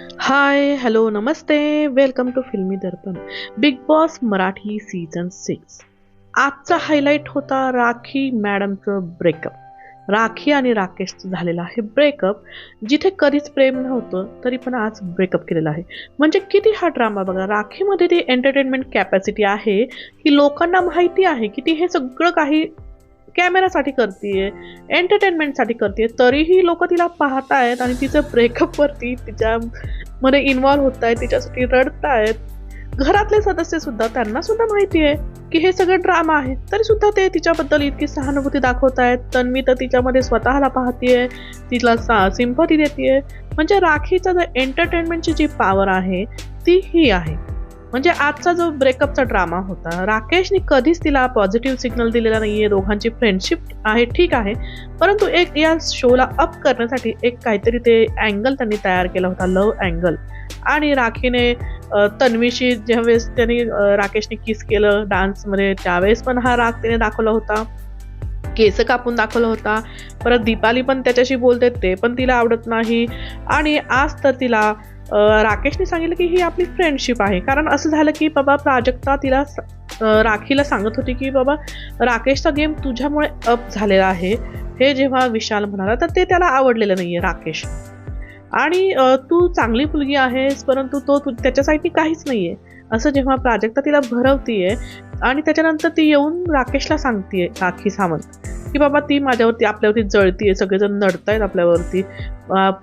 हाय, hello, नमस्ते. Welcome to Filmi Darpan. Bigg Boss Marathi season 6. आजचा highlight होता राखी मॅडमचं ब्रेकअप. राखी आणि राकेशचं झालेलं आहे ब्रेकअप. जिथे कधीच प्रेम नव्हतं तरी पण आज ब्रेकअप केलेलं आहे. म्हणजे किती हा ड्रामा बघा. राखीमध्ये ती एंटरटेनमेंट कॅपॅसिटी आहे की लोकांना माहिती आहे की ती हे सगळं काही कॅमेरासाठी करतीये, एंटरटेनमेंटसाठी करतीये, तरीही लोक तिला पाहतायत आणि तिचं ब्रेकअपवरती तिच्यामध्ये इन्व्हॉल्व होत आहेत, तिच्यासाठी रडतायत. घरातले सदस्य सुद्धा, त्यांना सुद्धा माहिती आहे की हे सगळं ड्रामा आहे, तरी सुद्धा ते तिच्याबद्दल इतकी सहानुभूती दाखवतायत. तन्वी तर तिच्यामध्ये स्वतःला पाहतीये, तिला सिंपथी देतीये. म्हणजे राखीचं जे एंटरटेनमेंटची जी पॉवर आहे ती ही आहे. म्हणजे आजचा जो ब्रेकअपचा ड्रामा होता, राकेशने कधीच तिला पॉझिटिव्ह सिग्नल दिलेला नाहीये. दोघांची फ्रेंडशिप आहे, ठीक आहे, परंतु एक या शोला अप करण्यासाठी एक काहीतरी ते अँगल त्यांनी तयार केला होता, लव्ह अँगल. आणि राखीने तन्वीशी ज्यावेळेस त्यांनी राकेशने किस केलं डान्समध्ये, त्यावेळेस पण हा राग तिने दाखवला होता, केस कापून दाखवला होता. परत दीपाली पण त्याच्याशी बोलते, ते पण तिला आवडत नाही. आणि आज तर तिला राकेशने सांगितलं की ही आपली फ्रेंडशिप आहे. कारण असं झालं की बाबा प्राजक्ता तिला राखीला सांगत होती की बाबा राकेशचा गेम तुझ्यामुळे अप झालेला आहे. हे जेव्हा विशाल म्हणाला तर ते त्याला आवडलेलं नाहीये राकेश. आणि तू चांगली मुलगी आहेस, परंतु तो त्याच्यासाठी काहीच नाहीये, असं जेव्हा प्राजक्ता तिला भरवतीये. आणि त्याच्यानंतर ती येऊन राकेशला सांगतीये, राखी सावंत, की बाबा ती माझ्यावरती, आपल्यावरती जळतीये, सगळेजण नडतायत आपल्यावरती.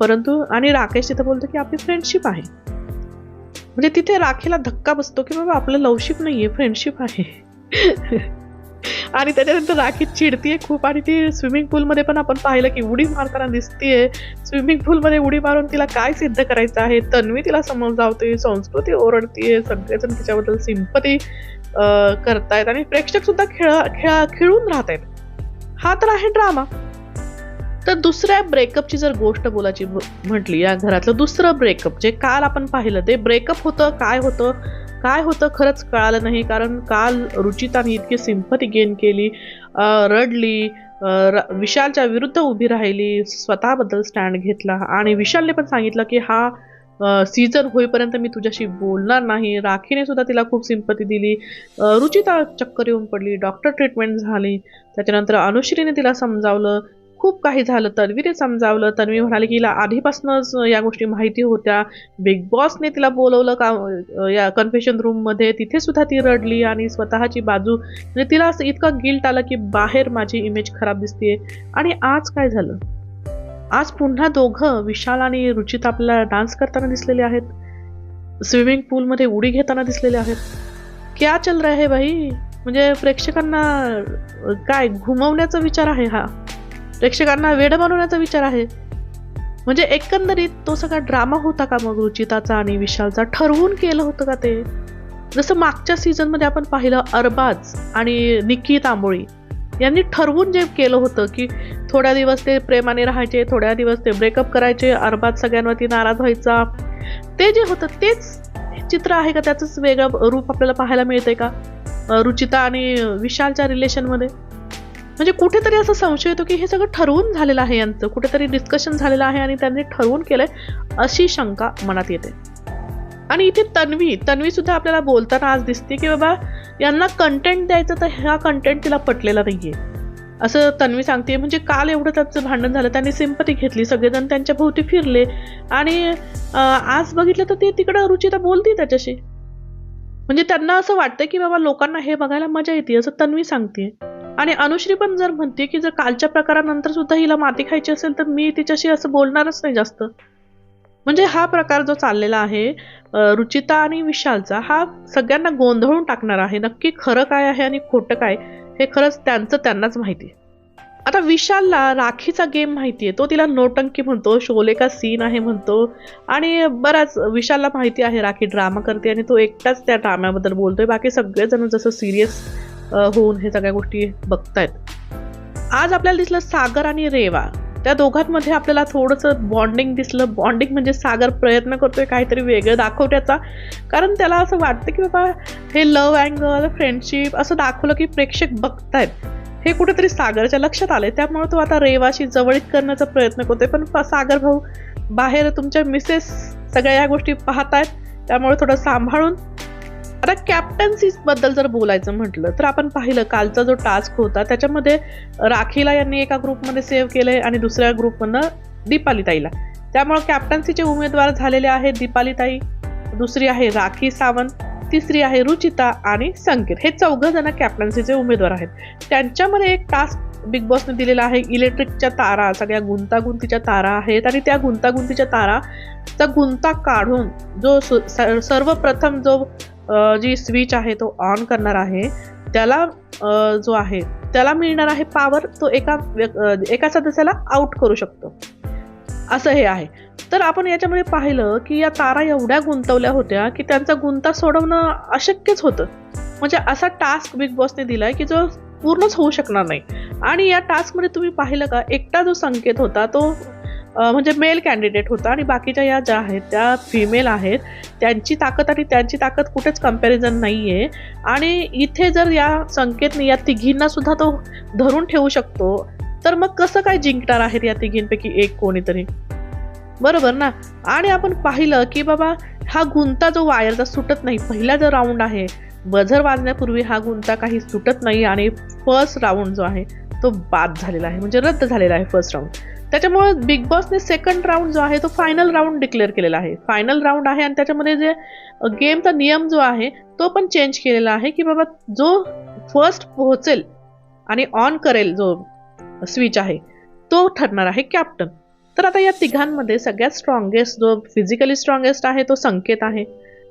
परंतु आणि राकेश तिथं बोलतो की आपली फ्रेंडशिप आहे. म्हणजे तिथे राखीला धक्का बसतो की बाबा आपलं लवशिप नाहीये, फ्रेंडशिप आहे. आणि त्याच्यानंतर राखी चिडतीये खूप. आणि ती स्विमिंग पूलमध्ये पण आपण पाहिलं की उडी मारताना दिसतीये. स्विमिंग पूलमध्ये उडी मारून तिला काय सिद्ध करायचं आहे, तन्वी तिला समजावते, संस्कृती ओरडतीये, सगळेजण तिच्याबद्दल सिंपती करतायत आणि प्रेक्षक सुद्धा खेळून राहत आहेत. हा तर आहे ड्रामा. तर दुसऱ्या ब्रेकअपची जर गोष्ट बोलायची म्हटली, या घरातलं दुसरं ब्रेकअप जे काल आपण पाहिलं, ते ब्रेकअप होतं काय होतं खरंच कळालं नाही. कारण काल रुचिताने इतकी सिंपती गेन केली, रडली, विशालच्या विरुद्ध उभी राहिली, स्वतःबद्दल स्टँड घेतला. आणि विशालने पण सांगितलं की हा सीझन होईपर्यंत मी तुझ्याशी बोलणार नाही. राखीने सुद्धा तिला खूप सिंपती दिली. रुचिता चक्कर येऊन पडली, डॉक्टर ट्रीटमेंट झाली. त्याच्यानंतर अनुश्रीने तिला समजावलं, खूप काही झालं. तन्वीने समजावलं. तन्वी म्हणाली की हिला आधीपासूनच या गोष्टी माहिती होत्या. बिग बॉसने तिला बोलवलं का या कन्फेशन रूममध्ये, तिथे सुद्धा ती रडली आणि स्वतःची बाजू, म्हणजे तिला असं इतकं गिल्ट आलं की बाहेर माझी इमेज खराब दिसते. आणि आज काय झालं, आज पुन्हा दोघं, विशाल आणि रुचिता, आपल्याला डान्स करताना दिसलेले आहेत, स्विमिंग पूलमध्ये उडी घेताना दिसलेले आहेत. क्या चल रहा है भाई? म्हणजे प्रेक्षकांना काय घुमवण्याचा विचार आहे हा, प्रेक्षकांना वेड बनवण्याचा विचार आहे. म्हणजे एकंदरीत तो सगळा ड्रामा होता का मग रुचिताचा आणि विशालचा? ठरवून केलं होतं का ते? जसं मागच्या सीझनमध्ये आपण पाहिलं, अरबाज आणि निकी तांबोळी यांनी ठरवून जे केलं होतं की थोड्या दिवस ते प्रेमाने राहायचे, थोड्या दिवस ते ब्रेकअप करायचे, अरबाज सगळ्यांवरती नाराज व्हायचा, ते जे होतं तेच चित्र आहे का? त्याचंच वेगळं रूप आपल्याला पाहायला मिळतंय का रुचिता आणि विशालच्या रिलेशनमध्ये? म्हणजे कुठेतरी असा संशय येतो की हे सगळं ठरवून झालेलं आहे, यांचं कुठेतरी डिस्कशन झालेलं आहे आणि त्यांनी ठरवून केलंय, अशी शंका मनात येते. आणि इथे तन्वी सुद्धा आपल्याला बोलताना आज दिसते की बाबा यांना कंटेंट द्यायचं, तर हा कंटेंट तिला पटलेला नाहीये, असं तन्वी सांगते. म्हणजे काल एवढं त्यांचं भांडण झालं, त्यांनी सिंपती घेतली, सगळेजण त्यांच्या भोवती फिरले आणि आज बघितलं तर ते तिकडं रुचिता बोलते त्याच्याशी. म्हणजे त्यांना असं वाटतं की बाबा लोकांना हे बघायला मजा येते, असं तन्वी सांगते. आणि अनुश्री पण जर म्हणते की जर कालच्या प्रकारानंतर सुद्धा हिला माती खायची असेल तर मी तिच्याशी असं बोलणारच नाही जास्त. म्हणजे हा प्रकार जो चाललेला आहे रुचिता आणि विशालचा, हा सगळ्यांना गोंधळून टाकणार आहे. नक्की खरं काय आहे आणि खोटं काय, हे खरंच त्यांनाच माहिती. आता विशालला राखीचा गेम माहितीये, तो तिला नोटंकी म्हणतो, शोले का सीन आहे म्हणतो. आणि बराच विशालला माहिती आहे राखी ड्रामा करते आणि तो एकटाच त्या ड्राम्याबद्दल बोलतोय, बाकी सगळेजण जसं सिरियस होऊन हे सगळ्या गोष्टी बघतायत. आज आपल्याला दिसलं सागर आणि रेवा, त्या दोघांमध्ये आपल्याला थोडंसं बॉन्डिंग दिसलं. बॉन्डिंग म्हणजे सागर प्रयत्न करतोय काहीतरी वेगळं दाखवण्याचा, कारण त्याला असं वाटतं की बाबा हे लव्ह अँगल, फ्रेंडशिप असं दाखवलं की प्रेक्षक बघतायत, हे कुठेतरी सागरच्या लक्षात आलंय. त्यामुळे तो आता रेवाशी जवळीक करण्याचा प्रयत्न करतोय. पण सागर भाऊ, बाहेर तुमच्या मिसेस सगळ्या या गोष्टी पाहतायत, त्यामुळे थोडं सांभाळून. आता कॅप्टन्सी बद्दल जर बोलायचं म्हटलं तर आपण पाहिलं कालचा जो टास्क होता त्याच्यामध्ये राखीला यांनी एका ग्रुपमध्ये सेव्ह केलंय आणि दुसऱ्या ग्रुपमधनं दीपालीताईला. त्यामुळे कॅप्टन्सीचे उमेदवार झालेले आहेत दीपालीताई, दुसरी आहे राखी सावंत, तिसरी आहे रुचिता आणि संकेत. हे 4 जण कॅप्टन्सीचे उमेदवार आहेत. त्यांच्यामध्ये एक टास्क बिग बॉसने दिलेला आहे. इलेक्ट्रिकच्या तारा, सगळ्या गुंतागुंतीच्या तारा आहेत आणि त्या गुंतागुंतीच्या ताराचा गुंता काढून जो सर्वप्रथम जो जी स्विच आहे तो ऑन करणार आहे त्याला जो आहे त्याला मिळणार आहे पॉवर. तो एका सदस्याला आउट करू शकतो, असं हे आहे. तर आपण याच्यामध्ये पाहिलं की या तारा एवढ्या गुंतवल्या होत्या की त्यांचा गुंता सोडवणं अशक्यच होतं. म्हणजे असा टास्क बिग बॉसने दिलाय की जो पूर्णच होऊ शकणार नाही. आणि या टास्कमध्ये तुम्ही पाहिलं का, एकटा जो संकेत होता तो म्हणजे मेल कॅन्डिडेट होता आणि बाकीच्या या ज्या आहेत त्या फिमेल आहेत. त्यांची ताकद कुठेच कंपॅरिझन नाही आहे. आणि इथे जर या संकेतने या तिघींना सुद्धा तो धरून ठेवू शकतो, तर मग कसं काय जिंकणार आहेत या तिघींपैकी एक कोणीतरी, बरोबर ना. आणि आपण पाहिलं की बाबा हा गुंता जो वायरचा सुटत नाही, पहिला जो राऊंड आहे बझर वाजण्यापूर्वी हा गुंता काही सुटत नाही आणि फर्स्ट राऊंड जो आहे तो बाद झालेला आहे, म्हणजे रद्द झालेला आहे फर्स्ट राऊंड. त्याच्यामुळे बिग बॉसने सेकंड राऊंड जो आहे तो फायनल राऊंड डिक्लेअर केलेला आहे. फायनल राऊंड आहे आणि त्याच्यामध्ये जे गेमचा नियम जो आहे तो पण चेंज केलेला आहे की बाबा जो फर्स्ट पोहोचेल आणि ऑन करेल जो स्विच आहे तो ठरणार आहे कॅप्टन. तर आता या तिघांमध्ये सगळ्यात स्ट्रॉंगेस्ट, जो फिजिकली स्ट्रॉंगेस्ट आहे तो संकेत आहे.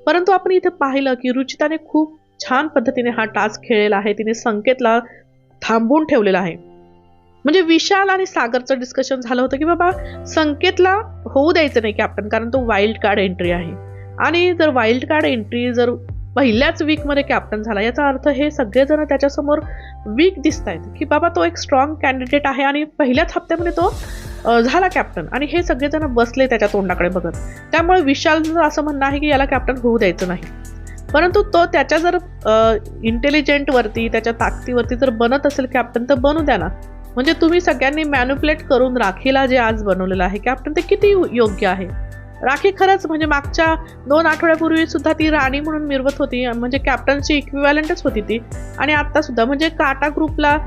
परंतु आपण इथे पाहिलं की रुचिताने खूप छान पद्धतीने हा टास्क खेळलेला आहे. तिने संकेतला थांबवून ठेवलेला आहे. म्हणजे विशाल आणि सागरचं डिस्कशन झालं होतं की बाबा संकेतला होऊ द्यायचं नाही कॅप्टन, कारण तो वाईल्ड कार्ड एंट्री आहे. आणि जर वाईल्ड कार्ड एंट्री जर पहिल्याच वीकमध्ये कॅप्टन झाला, याचा अर्थ हे सगळेजण त्याच्यासमोर वीक दिसत आहेत की बाबा तो एक स्ट्रॉंग कॅन्डिडेट आहे आणि पहिल्याच हप्त्यामध्ये तो झाला कॅप्टन. आणि हे सगळेजण बसले त्याच्या तोंडाकडे बघत. त्यामुळे विशालचं असं म्हणणं आहे की याला कॅप्टन होऊ द्यायचं नाही. परंतु तो त्याच्या जर इंटेलिजंटवरती, त्याच्या ताकदीवरती जर बनत असेल कॅप्टन तर बनू द्या ना. म्हणजे तुम्ही सगळ्यांनी मॅन्युप्युलेट करून राखीला जे आज बनवलेलं आहे कॅप्टन ते किती योग्य आहे. राखी खरंच म्हणजे मागच्या 2 आठवड्यापूर्वी सुद्धा ती राणी म्हणून मिरवत होती, म्हणजे कॅप्टनची इक्विव्हॅलंटच होती ती. आणि आता सुद्धा म्हणजे काटा ग्रुपला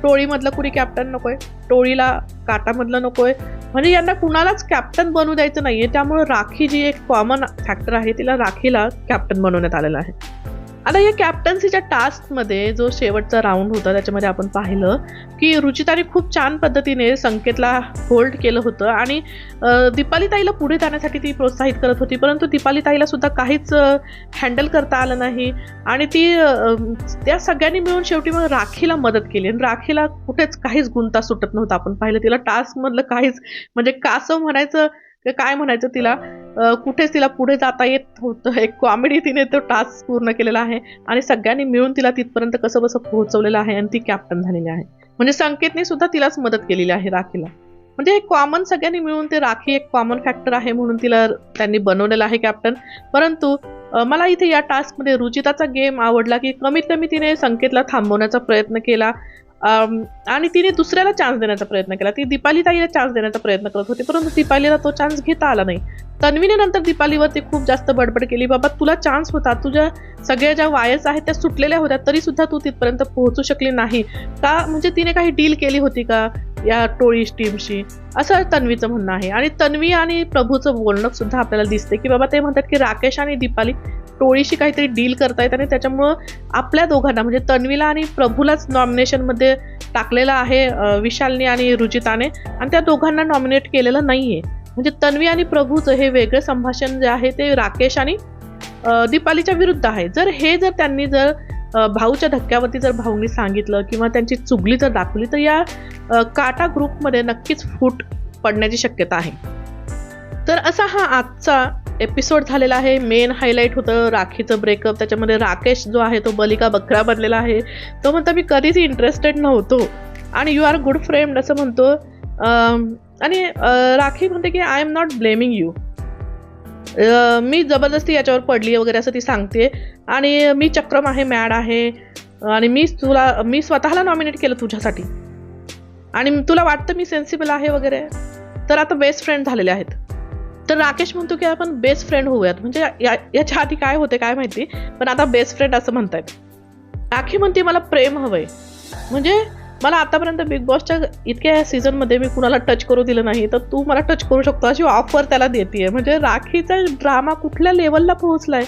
टोळीमधलं कुणी कॅप्टन नकोय, टोळीला काटामधलं नकोय, म्हणजे यांना कुणालाच कॅप्टन बनवू द्यायचं नाहीये. त्यामुळे राखी जी एक कॉमन फॅक्टर आहे तिला राखीला कॅप्टन बनवण्यात आलेलं आहे. आता या कॅप्टन्सीच्या टास्कमध्ये जो शेवटचा राऊंड होता त्याच्यामध्ये आपण पाहिलं की रुचिताने खूप छान पद्धतीने संकेतला होल्ड केलं होतं आणि दीपालीताईला पुढे जाण्यासाठी ती प्रोत्साहित करत होती. परंतु दीपालीताईला सुद्धा काहीच हँडल करता आलं नाही आणि त्या सगळ्यांनी मिळून शेवटी मग राखीला मदत केली. आणि राखीला कुठेच काहीच गुंता सुटत नव्हता. आपण पाहिलं तिला टास्कमधलं काहीच, म्हणजे कासव म्हणायचं काय म्हणायचं, तिला कुठेच तिला पुढे जाता येत होतं. एक कॉमेडी तिने तो टास्क पूर्ण केलेला आहे आणि सगळ्यांनी मिळून तिला तिथपर्यंत कसं बसं पोहोचवलेलं आहे आणि ती कॅप्टन झालेली आहे. म्हणजे संकेतने सुद्धा तिलाच मदत केलेली आहे राखीला. म्हणजे हे कॉमन सगळ्यांनी मिळून ते राखी एक कॉमन फॅक्टर आहे म्हणून तिला त्यांनी बनवलेलं आहे कॅप्टन. परंतु मला इथे या टास्कमध्ये रुचिताचा गेम आवडला की कमीत कमी तिने संकेतला थांबवण्याचा प्रयत्न केला आणि तिने दुसऱ्याला चान्स देण्याचा प्रयत्न केला. ती दीपालीताईला चान्स देण्याचा प्रयत्न करत होती, परंतु दीपालीला तो चान्स घेता आला नाही. तन्वीने नंतर दीपालीवरती खूप जास्त बडबड केली, बाबा तुला चान्स होता, तुझ्या सगळ्या ज्या वायर्स आहेत त्या सुटलेल्या होत्या तरी सुद्धा तू तिथपर्यंत पोहोचू शकली नाही का, म्हणजे तिने काही डील केली होती का या टोळी टीमशी, असं तन्वीचं म्हणणं आहे. आणि तन्वी आणि प्रभूचं बोलणं सुद्धा आपल्याला दिसते की बाबा ते म्हणतात की राकेश आणि दीपाली टोळीशी काहीतरी डील करतायत आणि त्याच्यामुळं आपल्या दोघांना म्हणजे तन्वीला आणि प्रभूलाच नॉमिनेशनमध्ये टाकलेलं आहे विशालने आणि रुचिताने, आणि त्या दोघांना नॉमिनेट केलेलं नाहीये. म्हणजे तन्वी आणि प्रभूचं हे वेगळं संभाषण जे आहे ते राकेश आणि दीपालीच्या विरुद्ध आहे. जर त्यांनी भाऊच्या धक्क्यावरती जर भाऊंनी सांगितलं किंवा त्यांची चुगली जर दाखवली तर या काटा ग्रुपमध्ये नक्कीच फूट पडण्याची शक्यता आहे. तर असा हा आजचा एपिसोड झालेला आहे. मेन हायलाईट होतं राखीचं ब्रेकअप. त्याच्यामध्ये राकेश जो आहे तो बलिका बकरा बनलेला आहे. तो म्हणतो मी कधीच इंटरेस्टेड नव्हतो आणि यू आर गुड फ्रेंड असं म्हणतो. आणि राखी म्हणते की I am not blaming you, मी जबरदस्ती याच्यावर पडली वगैरे असं ती सांगते. आणि मी चक्रम आहे, मॅड आहे आणि मी स्वतःला नॉमिनेट केलं तुझ्यासाठी आणि तुला वाटतं मी सेन्सिबल आहे वगैरे. तर आता बेस्ट फ्रेंड झालेले आहेत. तर राकेश म्हणतो की आपण बेस्ट फ्रेंड होऊयात. म्हणजे याच्या आधी काय होते काय माहिती, पण आता बेस्ट फ्रेंड असं म्हणतायत. राखी म्हणते मला प्रेम हवंय. म्हणजे मला आतापर्यंत बिग बॉसच्या इतक्या सीझनमध्ये मी कुणाला टच करू दिलं नाही, तर तू मला टच करू शकतो अशी ऑफर त्याला देते. म्हणजे राखीचा ड्रामा कुठल्या लेवलला पोहोचलाय.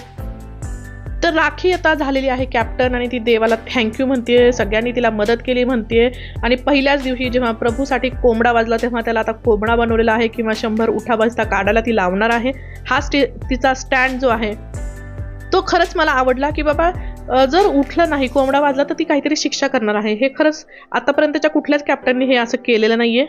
तर राखी आता झालेली आहे कॅप्टन आणि ती देवाला थँक्यू म्हणते, सगळ्यांनी तिला मदत केली म्हणते. आणि पहिल्याच दिवशी जेव्हा प्रभूसाठी कोंबडा वाजला तेव्हा त्याला आता कोंबडा बनवलेला आहे किंवा 100 उठा बसता काढायला ती लावणार आहे. हाच तिचा स्टँड जो आहे तो खरंच मला आवडला की बाबा जर उठलं नाही कोंबडा वाजला तर ती काहीतरी शिक्षा करणार आहे. हे खरंच आतापर्यंतच्या कुठल्याच कॅप्टनने हे असं केलेलं नाहीये.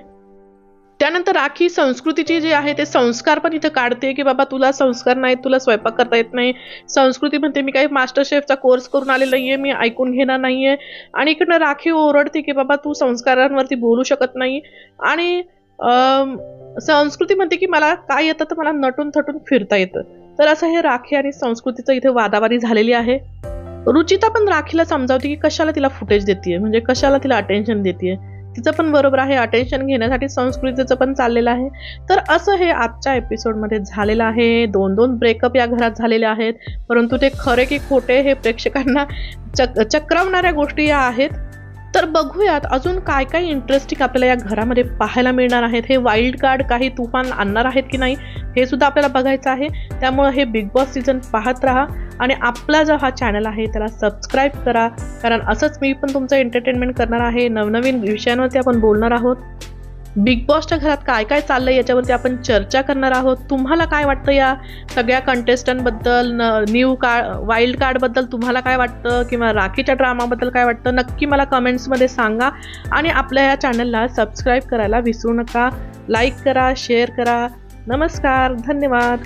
त्यानंतर राखी संस्कृतीची जे आहे ते संस्कार पण इथं काढते की बाबा तुला संस्कार नाहीत, तुला स्वयंपाक करता येत नाही. संस्कृती म्हणते मी काही मास्टर शेफचा कोर्स करून आलेला नाहीये, मी ऐकून घेणार नाहीये. आणि इकडनं राखी ओरडते की बाबा तू संस्कारांवरती बोलू शकत नाही. आणि संस्कृती म्हणते की मला काय येतं तर मला नटून थटून फिरता येतं. तर असं हे राखी आणि संस्कृतीचं इथे वादावादी झालेली आहे. रुचिता पण राखीला समजावते की कशाला तिला फुटेज देते, म्हणजे कशाला तिला अटेन्शन देते. तिचं पण बरोबर आहे, अटेन्शन घेण्यासाठी संस्कृतीचं पण चाललेलं आहे. तर असं हे आजच्या एपिसोडमध्ये झालेलं आहे. 2-2 ब्रेकअप या घरात झालेले आहेत, परंतु ते खरे की खोटे हे प्रेक्षकांना चक्रवणाऱ्या गोष्टी या आहेत. तर बघूयात अजून काय काय इंटरेस्टिंग आपल्याला या घरामध्ये पाहायला मिळणार आहेत. हे वाईल्ड कार्ड काही तुफान आणणार आहेत की नाही हे सुद्धा आपल्याला बघायचं आहे. त्यामुळे हे बिग बॉस सीझन पाहत राहा आणि आपला जो हा चॅनल आहे त्याला सबस्क्राईब करा, कारण असंच मी पण तुमचं एंटरटेनमेंट करणार आहे. नवनवीन विषयांवरती आपण बोलणार आहोत. बिग बॉसच्या घरात काय काय चाललंय याच्यावरती आपण चर्चा करणार आहोत. तुम्हाला काय वाटतं या सगळ्या कंटेस्टंटबद्दल, वाईल्ड कार्डबद्दल तुम्हाला काय वाटतं किंवा राखीच्या ड्रामाबद्दल काय वाटतं नक्की मला कमेंट्समध्ये सांगा. आणि आपल्या या चॅनलला सबस्क्राईब करायला विसरू नका. लाईक करा, शेअर करा. नमस्कार, धन्यवाद.